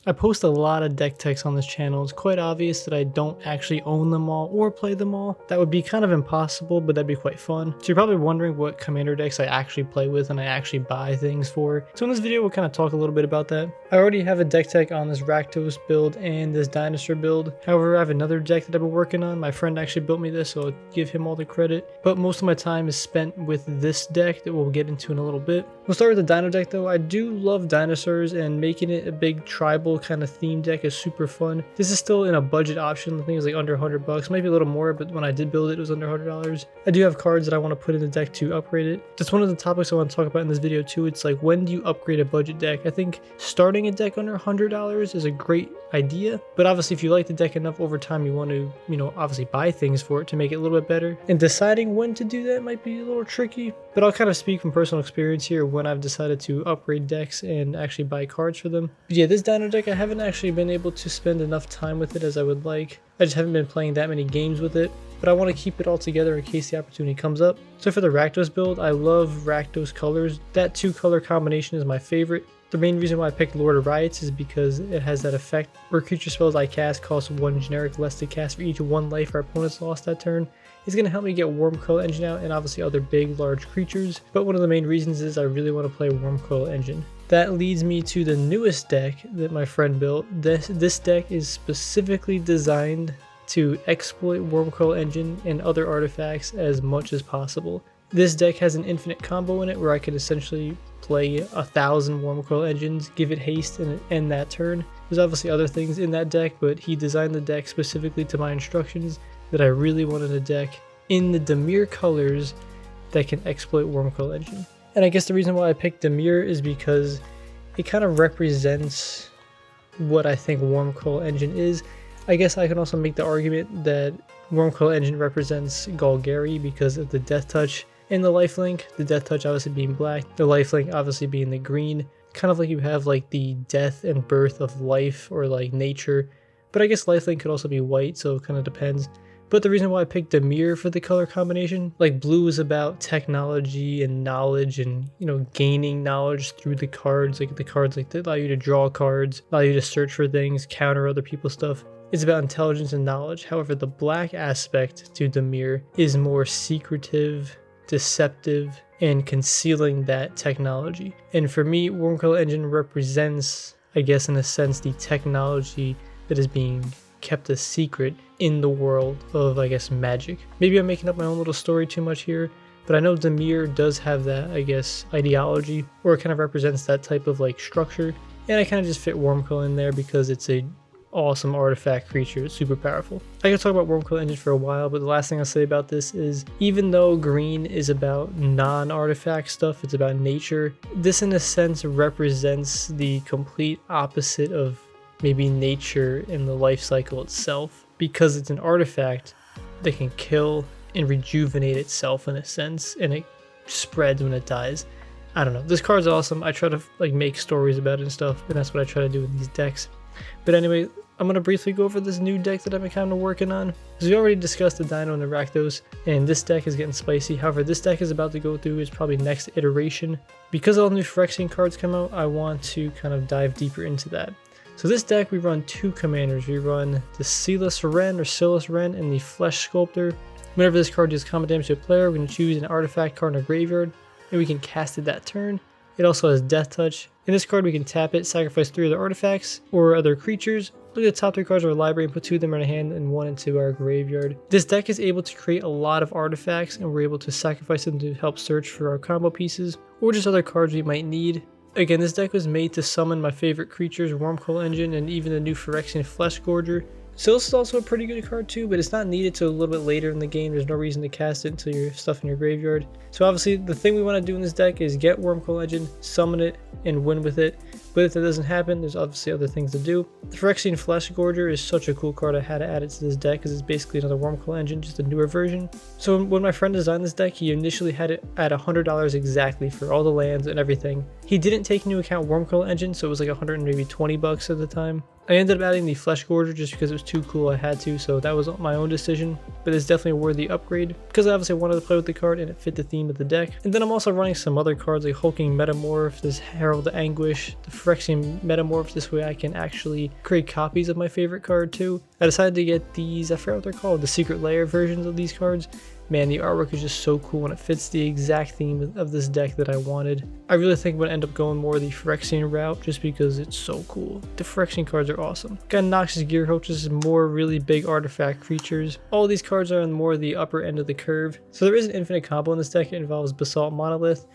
I post a lot of deck techs on this channel. It's quite obvious that I don't actually own them all or play them all. That would be kind of impossible, but that'd be quite fun. So you're probably wondering what commander decks I actually play with and I actually buy things for. So in this video, we'll kind of talk a little bit about that. I already have a deck tech on this Rakdos build and this dinosaur build. However, I have another deck that I've been working on. My friend actually built me this, so I'll give him all the credit. But most of my time is spent with this deck that we'll get into in a little bit. We'll start with the dino deck though. I do love dinosaurs, and making it a big tribal kind of theme deck is super fun. This is still in a budget option. I think it was like under $100, maybe a little more, but when I did build it, it was under $100. I do have cards that I want to put in the deck to upgrade it. That's one of the topics I want to talk about in this video too. It's like, when do you upgrade a budget deck? I think starting a deck under $100 is a great idea, but obviously if you like the deck enough over time, you want to, obviously buy things for it to make it a little bit better. And deciding when to do that might be a little tricky, but I'll kind of speak from personal experience here when I've decided to upgrade decks and actually buy cards for them. But yeah, this dino deck, I haven't actually been able to spend enough time with it as I would like. I just haven't been playing that many games with it, but I want to keep it all together in case the opportunity comes up. So for the Rakdos build, I love Rakdos colors. That 2-color combination is my favorite. The main reason why I picked Lord of Riots is because it has that effect where creature spells I cast cost 1 generic less to cast for each 1 life our opponents lost that turn. It's going to help me get Wurmcoil Engine out and obviously other big, large creatures, but one of the main reasons is I really want to play Wurmcoil Engine. That leads me to the newest deck that my friend built. This deck is specifically designed to exploit Wurmcoil Engine and other artifacts as much as possible. This deck has an infinite combo in it where I could essentially play 1,000 Wurmcoil Engines, give it haste, and end that turn. There's obviously other things in that deck, but he designed the deck specifically to my instructions that I really wanted a deck in the Dimir colors that can exploit Wurmcoil Engine. And I guess the reason why I picked Dimir is because it kind of represents what I think Wurmcoil Engine is. I guess I can also make the argument that Wurmcoil Engine represents Golgari because of the Death Touch and the lifelink. The Death Touch obviously being black, the lifelink obviously being the green. Kind of like you have like the death and birth of life or like nature. But I guess lifelink could also be white, so it kind of depends. But the reason why I picked Dimir for the color combination, like blue is about technology and knowledge and, gaining knowledge through the cards, like the cards like that allow you to draw cards, allow you to search for things, counter other people's stuff. It's about intelligence and knowledge. However, the black aspect to Dimir is more secretive, deceptive, and concealing that technology. And for me, Wurmcoil Engine represents, I guess in a sense, the technology that is being kept a secret in the world of, I guess, magic. Maybe I'm making up my own little story too much here, but I know Dimir does have that, I guess, ideology, or it kind of represents that type of like structure. And I kind of just fit Wurmcoil in there because it's a awesome artifact creature. It's super powerful. I could talk about Wurmcoil Engine for a while, but the last thing I'll say about this is, even though green is about non-artifact stuff, it's about nature, this in a sense represents the complete opposite of maybe nature in the life cycle itself, because it's an artifact that can kill and rejuvenate itself in a sense, and it spreads when it dies. I don't know. This card's awesome. I try to like make stories about it and stuff, and that's what I try to do with these decks. But anyway, I'm going to briefly go over this new deck that I've been kind of working on. Because we already discussed the Dino and the Rakdos, and this deck is getting spicy. However, this deck is about to go through its probably next iteration. Because all the new Phyrexian cards come out, I want to kind of dive deeper into that. So this deck, we run 2 commanders. We run the Silas Wren or Silas Wren and the Flesh Sculptor. Whenever this card deals combat damage to a player, we're going to choose an artifact card in our graveyard, and we can cast it that turn. It also has Death Touch. In this card, we can tap it, sacrifice 3 other artifacts or other creatures, look at the top 3 cards of our library and put 2 of them in our hand and 1 into our graveyard. This deck is able to create a lot of artifacts, and we're able to sacrifice them to help search for our combo pieces or just other cards we might need. Again, this deck was made to summon my favorite creatures, Wurmcoil Engine, and even the new Phyrexian Flesh Gorger. Silas is also a pretty good card too, but it's not needed till a little bit later in the game. There's no reason to cast it until your stuff in your graveyard. So obviously, the thing we want to do in this deck is get Wurmcoil Engine, summon it, and win with it. But if that doesn't happen, there's obviously other things to do. The Phyrexian Flesh Gorger is such a cool card. I had to add it to this deck because it's basically another Wurmcoil Engine, just a newer version. So when my friend designed this deck, he initially had it at $100 exactly for all the lands and everything. He didn't take into account Wurmcoil Engine, so it was like $120 at the time. I ended up adding the Flesh Gorger just because it was too cool, I had to, so that was my own decision, but it's definitely a worthy upgrade because I obviously wanted to play with the card and it fit the theme of the deck. And then I'm also running some other cards like Hulking Metamorph, this Herald of Anguish, the Phyrexian Metamorph, this way I can actually create copies of my favorite card too. I decided to get these, I forgot what they're called, the Secret Lair versions of these cards. Man, the artwork is just so cool and it fits the exact theme of this deck that I wanted. I really think I'm going to end up going more the Phyrexian route just because it's so cool. The Phyrexian cards are awesome. Got Noxus Gearhoaches, more really big artifact creatures. All these cards are on more the upper end of the curve. So there is an infinite combo in this deck. It involves Basalt Monolith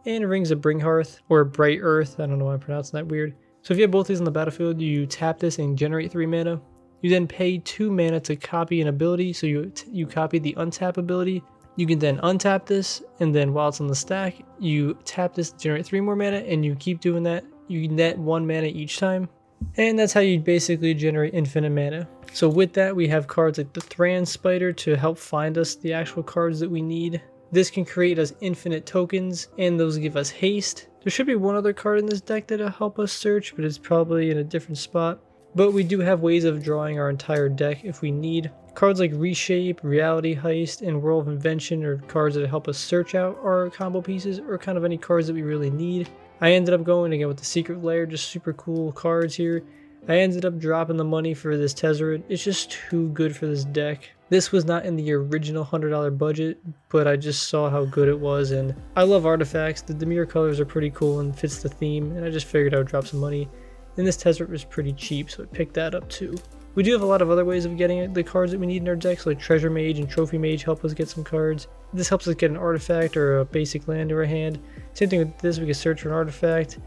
and Rings of Bringhearth, or Bright Earth. I don't know why I'm pronouncing that weird. So if you have both these on the battlefield, you tap this and generate 3 mana. You then pay 2 mana to copy an ability, so you copy the untap ability. You can then untap this, and then while it's on the stack, you tap this to generate 3 more mana, and you keep doing that. You net 1 mana each time, and that's how you basically generate infinite mana. So with that, we have cards like the Thran Spider to help find us the actual cards that we need. This can create us infinite tokens, and those give us haste. There should be one other card in this deck that'll help us search, but it's probably in a different spot. But we do have ways of drawing our entire deck if we need. Cards like Reshape, Reality Heist, and World of Invention are cards that help us search out our combo pieces or kind of any cards that we really need. I ended up going again with the Secret Lair, just super cool cards here. I ended up dropping the money for this Tezzeret. It's just too good for this deck. This was not in the original $100 budget, but I just saw how good it was, and I love artifacts. The Dimir colors are pretty cool and fits the theme, and I just figured I would drop some money. And this Tezzeret was pretty cheap, so I picked that up too. We do have a lot of other ways of getting the cards that we need in our decks, like Treasure Mage and Trophy Mage help us get some cards. This helps us get an artifact or a basic land to our hand. Same thing with this, we can search for an artifact.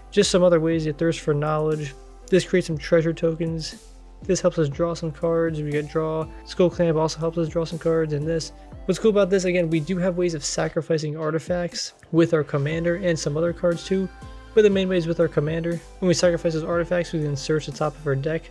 Just some other ways, you thirst for knowledge. This creates some treasure tokens. This helps us draw some cards. We get draw. Skull Clamp also helps us draw some cards, and this. What's cool about this, again, we do have ways of sacrificing artifacts with our commander and some other cards too. But the main way is with our commander. When we sacrifice those artifacts, we can search the top of our deck.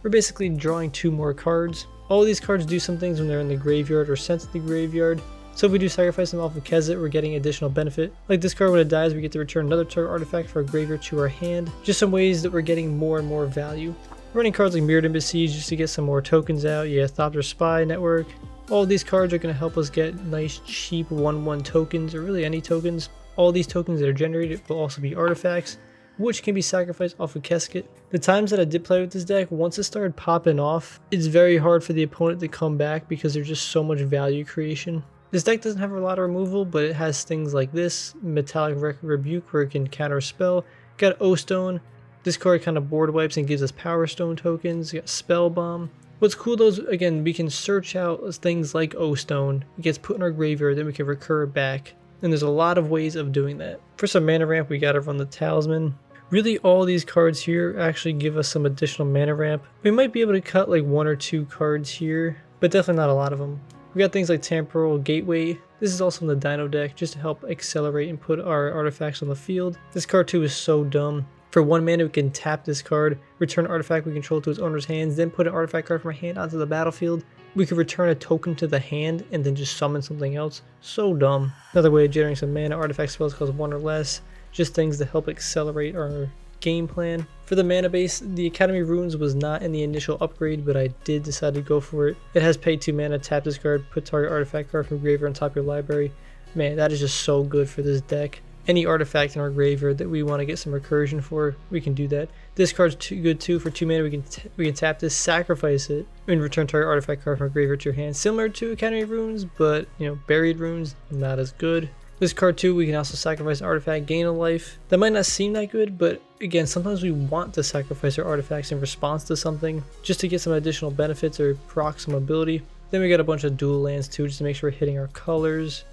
We're basically drawing 2 more cards. All these cards do some things when they're in the graveyard or sent to the graveyard. So if we do sacrifice them off of Tezzeret, we're getting additional benefit. Like this card, when it dies, we get to return another target artifact for a graveyard to our hand. Just some ways that we're getting more and more value. Running cards like Mirrodin Besiege just to get some more tokens out. Yeah, Thopter Spy Network. All these cards are going to help us get nice cheap 1/1 tokens, or really any tokens. All these tokens that are generated will also be artifacts, which can be sacrificed off of Kesket. The times that I did play with this deck, once it started popping off, it's very hard for the opponent to come back because there's just so much value creation. This deck doesn't have a lot of removal, but it has things like this, Metallic Rebuke, where it can counter a spell. Got O-Stone. This card kind of board wipes and gives us Power Stone tokens. You got Spell Bomb. What's cool though is, again, we can search out things like O-Stone. It gets put in our graveyard, then we can recur it back. And there's a lot of ways of doing that. For some mana ramp, we gotta run the Talisman. Really, all these cards here actually give us some additional mana ramp. We might be able to cut like 1 or 2 cards here, but definitely not a lot of them. We got things like Temporal Gateway. This is also in the Dino deck, just to help accelerate and put our artifacts on the field. This card too is so dumb. For 1 mana, we can tap this card, return an artifact we control to its owner's hands, then put an artifact card from our hand onto the battlefield. We could return a token to the hand and then just summon something else. So dumb. Another way of generating some mana, artifact spells cost 1 or less. Just things to help accelerate our game plan. For the mana base, the Academy Runes was not in the initial upgrade, but I did decide to go for it. It has pay 2 mana, tap this card, put target artifact card from graveyard on top of your library. Man, that is just so good for this deck. Any artifact in our graveyard that we want to get some recursion for, we can do that. This card's too good too. For 2 mana, we can tap this, sacrifice it, and return target artifact card from graveyard to your hand. Similar to Academy Runes, but buried runes, not as good. This card too, we can also sacrifice an artifact, gain a life. That might not seem that good, but again, sometimes we want to sacrifice our artifacts in response to something, just to get some additional benefits or proc some ability. Then we got a bunch of dual lands too, just to make sure we're hitting our colors.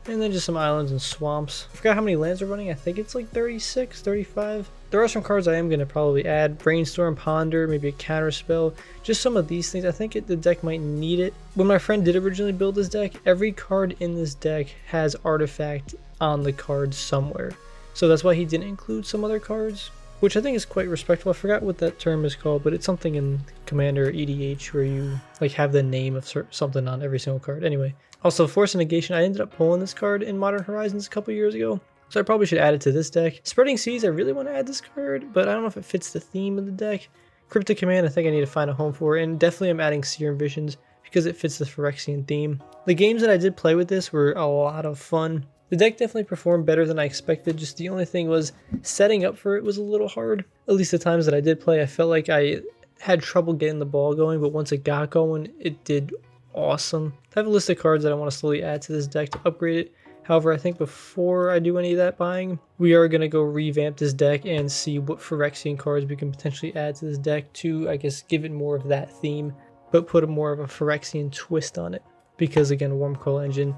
And then just some islands and swamps. I forgot how many lands we're running. I think it's like 36, 35. There are some cards I am going to probably add. Brainstorm, Ponder, maybe a counter spell. Just some of these things. I think the deck might need it. When my friend did originally build this deck, every card in this deck has artifact on the card somewhere. So that's why he didn't include some other cards, which I think is quite respectful. I forgot what that term is called, but it's something in Commander EDH where you like have the name of something on every single card. Anyway. Also, Force and Negation, I ended up pulling this card in Modern Horizons a couple years ago, so I probably should add it to this deck. Spreading Seas, I really want to add this card, but I don't know if it fits the theme of the deck. Cryptic Command, I think I need to find a home for, and definitely I'm adding Serum Visions because it fits the Phyrexian theme. The games that I did play with this were a lot of fun. The deck definitely performed better than I expected, just the only thing was setting up for it was a little hard. At least the times that I did play, I felt like I had trouble getting the ball going, but once it got going, it did awesome. I have a list of cards that I want to slowly add to this deck to upgrade it. However, I think before I do any of that buying, we are going to go revamp this deck and see what Phyrexian cards we can potentially add to this deck to, I guess, give it more of that theme, but put a more of a Phyrexian twist on it. Because again, Wormcoil Engine,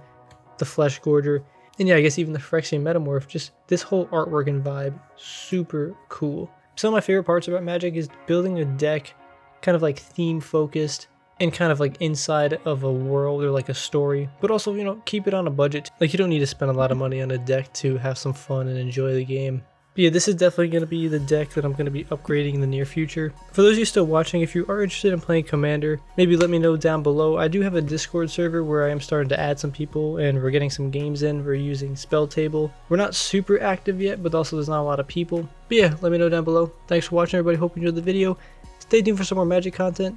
the Flesh Gorger, and yeah, I guess even the Phyrexian Metamorph, just this whole artwork and vibe, super cool. Some of my favorite parts about Magic is building a deck kind of like theme focused and kind of like inside of a world or like a story, but also, you know, keep it on a budget. Like, you don't need to spend a lot of money on a deck to have some fun and enjoy the game. But yeah, this is definitely going to be the deck that I'm going to be upgrading in the near future. For those of you still watching, if you are interested in playing Commander, maybe let me know down below. I do have a Discord server where I am starting to add some people and we're getting some games in. We're using Spell Table. We're not super active yet, but also there's not a lot of people. But yeah, let me know down below. Thanks for watching, everybody. Hope you enjoyed the video. Stay tuned for some more Magic content.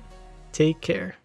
Take care.